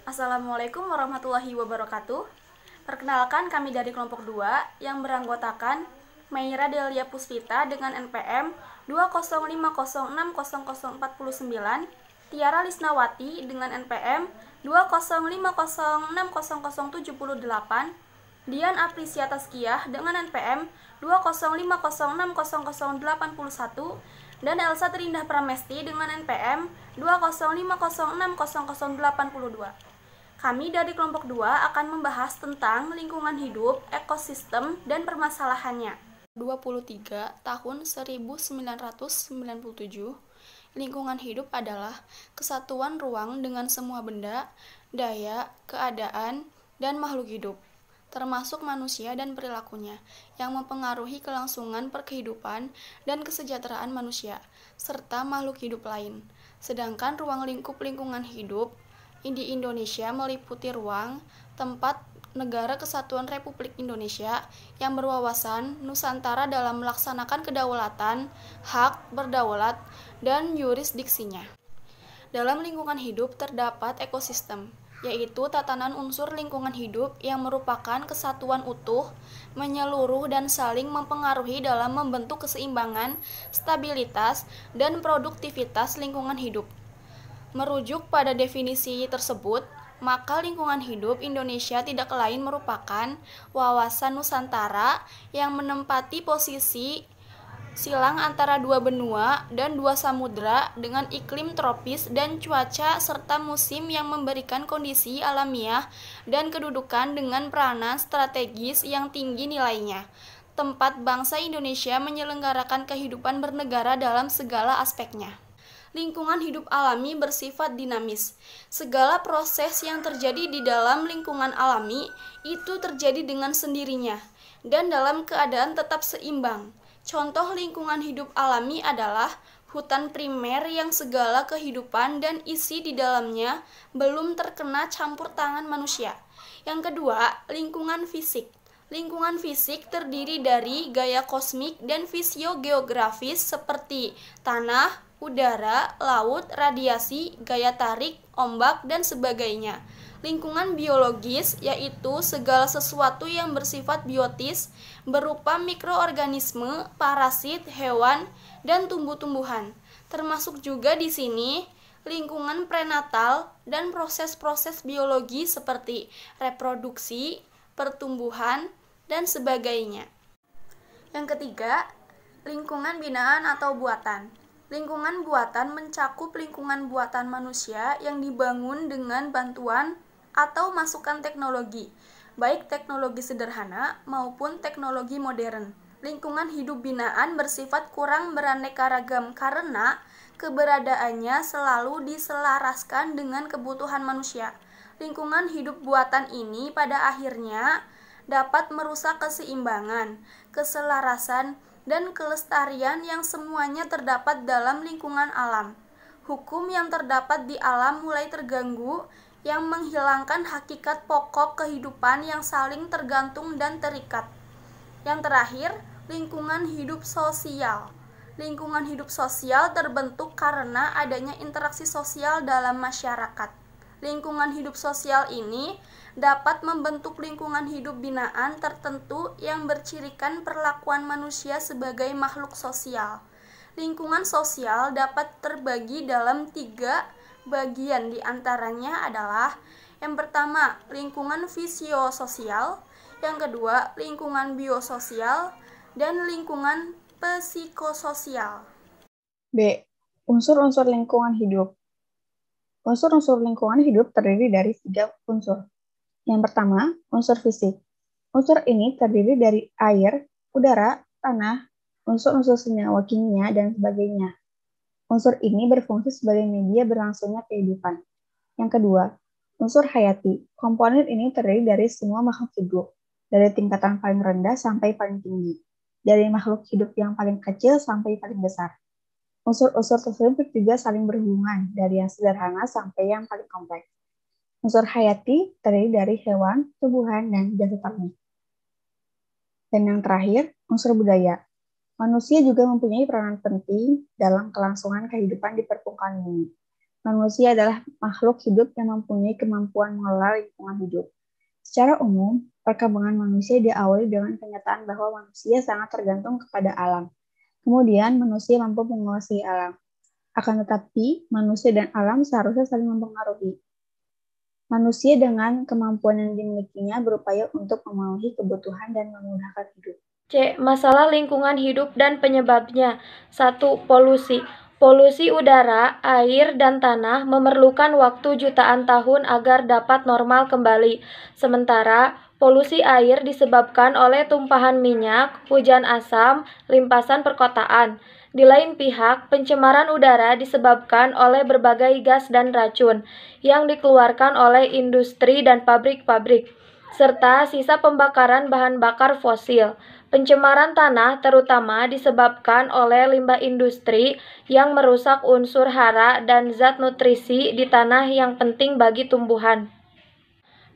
Assalamualaikum warahmatullahi wabarakatuh. Perkenalkan, kami dari kelompok 2 yang beranggotakan Meira Delia Puspita dengan NPM 205060049, Tiara Lisnawati dengan NPM 205060078, Dian Aprisia Tazkiyah dengan NPM 205060081, dan Elsa Terindah Pramesti dengan NPM 205060082. Kami dari kelompok 2 akan membahas tentang lingkungan hidup, ekosistem, dan permasalahannya. 23 tahun 1997, lingkungan hidup adalah kesatuan ruang dengan semua benda, daya, keadaan, dan makhluk hidup, termasuk manusia dan perilakunya, yang mempengaruhi kelangsungan perkehidupan dan kesejahteraan manusia, serta makhluk hidup lain. Sedangkan ruang lingkup lingkungan hidup di Indonesia meliputi ruang, tempat Negara Kesatuan Republik Indonesia yang berwawasan Nusantara dalam melaksanakan kedaulatan, hak berdaulat, dan yurisdiksinya. Dalam lingkungan hidup terdapat ekosistem, yaitu tatanan unsur lingkungan hidup yang merupakan kesatuan utuh, menyeluruh dan saling mempengaruhi dalam membentuk keseimbangan, stabilitas, dan produktivitas lingkungan hidup. Merujuk pada definisi tersebut, maka lingkungan hidup Indonesia tidak lain merupakan wawasan Nusantara yang menempati posisi silang antara dua benua dan dua samudra dengan iklim tropis dan cuaca serta musim yang memberikan kondisi alamiah dan kedudukan dengan peranan strategis yang tinggi nilainya. Tempat bangsa Indonesia menyelenggarakan kehidupan bernegara dalam segala aspeknya. Lingkungan hidup alami bersifat dinamis. Segala proses yang terjadi di dalam lingkungan alami itu terjadi dengan sendirinya dan dalam keadaan tetap seimbang. Contoh lingkungan hidup alami adalah hutan primer yang segala kehidupan dan isi di dalamnya belum terkena campur tangan manusia. Yang kedua, lingkungan fisik. Lingkungan fisik terdiri dari gaya kosmik dan fisiogeografis seperti tanah, udara, laut, radiasi, gaya tarik, ombak, dan sebagainya. Lingkungan biologis yaitu segala sesuatu yang bersifat biotis berupa mikroorganisme, parasit, hewan, dan tumbuh-tumbuhan. Termasuk juga di sini lingkungan prenatal dan proses-proses biologi seperti reproduksi, pertumbuhan, dan sebagainya. Yang ketiga, lingkungan binaan atau buatan. Lingkungan buatan mencakup lingkungan buatan manusia yang dibangun dengan bantuan atau masukan teknologi, baik teknologi sederhana maupun teknologi modern. Lingkungan hidup binaan bersifat kurang beraneka ragam karena keberadaannya selalu diselaraskan dengan kebutuhan manusia. Lingkungan hidup buatan ini pada akhirnya dapat merusak keseimbangan, keselarasan, dan kelestarian yang semuanya terdapat dalam lingkungan alam. Hukum yang terdapat di alam mulai terganggu, yang menghilangkan hakikat pokok kehidupan yang saling tergantung dan terikat. Yang terakhir, lingkungan hidup sosial. Lingkungan hidup sosial terbentuk karena adanya interaksi sosial dalam masyarakat. Lingkungan hidup sosial ini dapat membentuk lingkungan hidup binaan tertentu yang bercirikan perlakuan manusia sebagai makhluk sosial. Lingkungan sosial dapat terbagi dalam 3 bagian, diantaranya adalah yang pertama, lingkungan fisiososial, yang kedua, lingkungan biososial, dan lingkungan psikososial. B. Unsur-unsur lingkungan hidup. Unsur-unsur lingkungan hidup terdiri dari 3 unsur. Yang pertama, unsur fisik. Unsur ini terdiri dari air, udara, tanah, unsur-unsur senyawa kimia, dan sebagainya. Unsur ini berfungsi sebagai media berlangsungnya kehidupan. Yang kedua, unsur hayati. Komponen ini terdiri dari semua makhluk hidup, dari tingkatan paling rendah sampai paling tinggi, dari makhluk hidup yang paling kecil sampai paling besar. Unsur-unsur tersebut juga saling berhubungan, dari yang sederhana sampai yang paling kompleks. Unsur hayati terdiri dari hewan, tumbuhan, dan jasa ternak. Dan yang terakhir, unsur budaya. Manusia juga mempunyai peranan penting dalam kelangsungan kehidupan di permukaan bumi. Manusia adalah makhluk hidup yang mempunyai kemampuan mengelola lingkungan hidup. Secara umum, perkembangan manusia diawali dengan kenyataan bahwa manusia sangat tergantung kepada alam. Kemudian, manusia mampu menguasai alam. Akan tetapi, manusia dan alam seharusnya saling mempengaruhi. Manusia dengan kemampuan yang dimilikinya berupaya untuk memenuhi kebutuhan dan memudahkan hidup. C. Masalah lingkungan hidup dan penyebabnya. 1. Polusi. Polusi udara, air, dan tanah memerlukan waktu jutaan tahun agar dapat normal kembali. Sementara, polusi air disebabkan oleh tumpahan minyak, hujan asam, limpasan perkotaan. Di lain pihak, pencemaran udara disebabkan oleh berbagai gas dan racun yang dikeluarkan oleh industri dan pabrik-pabrik, serta sisa pembakaran bahan bakar fosil. Pencemaran tanah terutama disebabkan oleh limbah industri yang merusak unsur hara dan zat nutrisi di tanah yang penting bagi tumbuhan.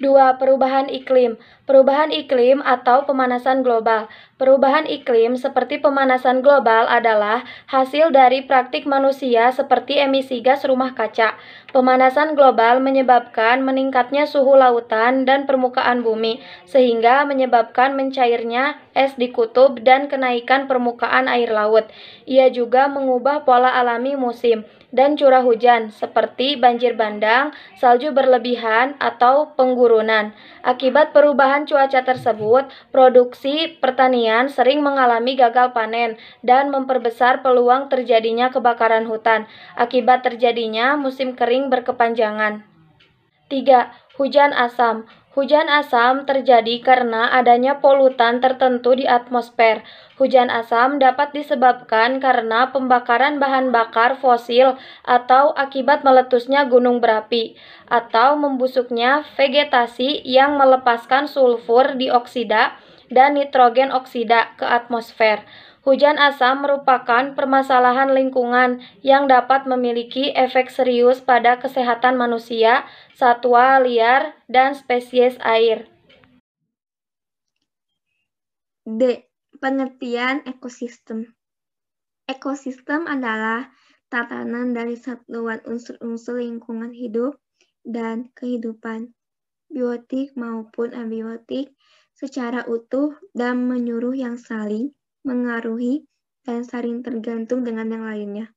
2. Perubahan iklim. Perubahan iklim atau pemanasan global. Perubahan iklim seperti pemanasan global adalah hasil dari praktik manusia seperti emisi gas rumah kaca. Pemanasan global menyebabkan meningkatnya suhu lautan dan permukaan bumi, sehingga menyebabkan mencairnya es di kutub dan kenaikan permukaan air laut. Ia juga mengubah pola alami musim dan curah hujan seperti banjir bandang, salju berlebihan, atau penggurunan. Akibat perubahan cuaca tersebut, produksi pertanian sering mengalami gagal panen dan memperbesar peluang terjadinya kebakaran hutan. Akibat terjadinya musim kering berkepanjangan. 3. Hujan asam. Hujan asam terjadi karena adanya polutan tertentu di atmosfer. Hujan asam dapat disebabkan karena pembakaran bahan bakar fosil atau akibat meletusnya gunung berapi, atau membusuknya vegetasi yang melepaskan sulfur dioksida dan nitrogen oksida ke atmosfer. Hujan asam merupakan permasalahan lingkungan yang dapat memiliki efek serius pada kesehatan manusia, satwa liar, dan spesies air. D. Pengertian ekosistem. Ekosistem adalah tatanan dari satuan unsur-unsur lingkungan hidup dan kehidupan, biotik maupun abiotik, secara utuh dan menyeluruh yang saling mengaruhi dan saling tergantung dengan yang lainnya.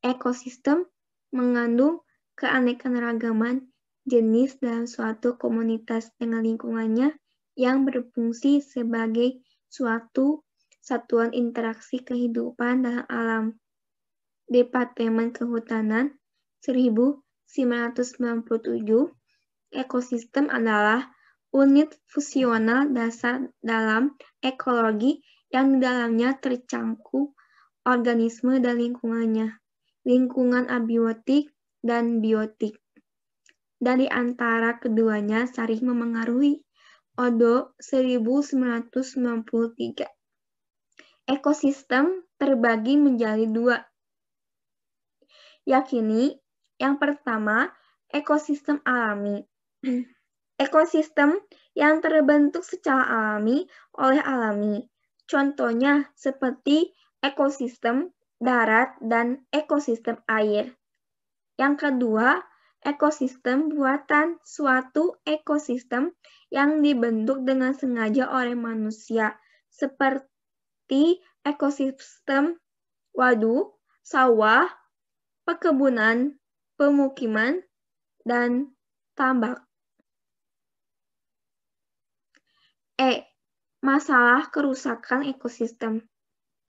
Ekosistem mengandung keanekaragaman jenis dalam suatu komunitas dengan lingkungannya yang berfungsi sebagai suatu satuan interaksi kehidupan dalam alam. Departemen Kehutanan 1997. Ekosistem adalah unit fungsional dasar dalam ekologi yang di dalamnya tercangkup organisme dan lingkungannya, lingkungan abiotik dan biotik. Dan di antara keduanya saling memengaruhi. Odo 1993. Ekosistem terbagi menjadi dua. Yakini, yang pertama, ekosistem alami. Ekosistem yang terbentuk secara alami oleh alami. Contohnya seperti ekosistem darat dan ekosistem air. Yang kedua, ekosistem buatan, suatu ekosistem yang dibentuk dengan sengaja oleh manusia, seperti ekosistem waduk, sawah, perkebunan, pemukiman, dan tambak. E. Masalah kerusakan ekosistem.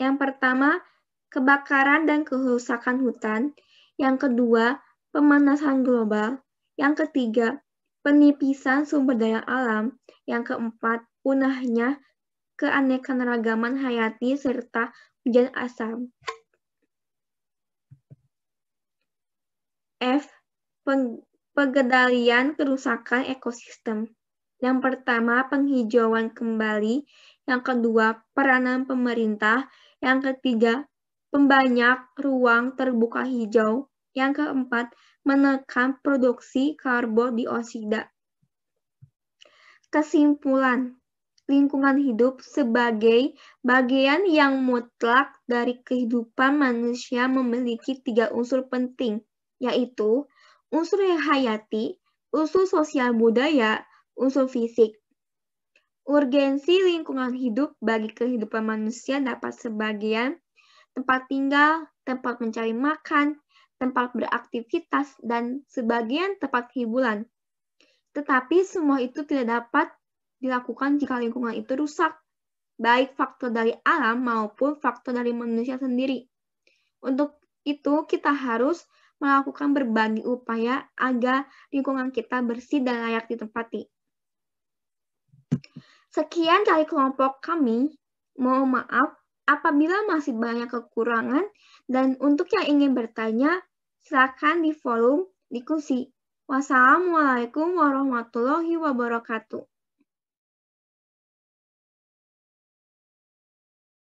Yang pertama, kebakaran dan kerusakan hutan. Yang kedua, pemanasan global. Yang ketiga, penipisan sumber daya alam. Yang keempat, punahnya keanekaragaman hayati serta hujan asam. F. Pengendalian kerusakan ekosistem. Yang pertama, penghijauan kembali. Yang kedua, peranan pemerintah. Yang ketiga, pembanyak ruang terbuka hijau. Yang keempat, menekan produksi karbon dioksida. Kesimpulan, lingkungan hidup sebagai bagian yang mutlak dari kehidupan manusia memiliki 3 unsur penting, yaitu unsur hayati, unsur sosial budaya, unsur fisik. Urgensi lingkungan hidup bagi kehidupan manusia dapat sebagian tempat tinggal, tempat mencari makan, tempat beraktivitas, dan sebagian tempat hiburan. Tetapi semua itu tidak dapat dilakukan jika lingkungan itu rusak, baik faktor dari alam maupun faktor dari manusia sendiri. Untuk itu, kita harus melakukan berbagai upaya agar lingkungan kita bersih dan layak ditempati. Sekian dari kelompok kami. Mohon maaf apabila masih banyak kekurangan, dan untuk yang ingin bertanya, silakan di forum diskusi. Wassalamualaikum warahmatullahi wabarakatuh.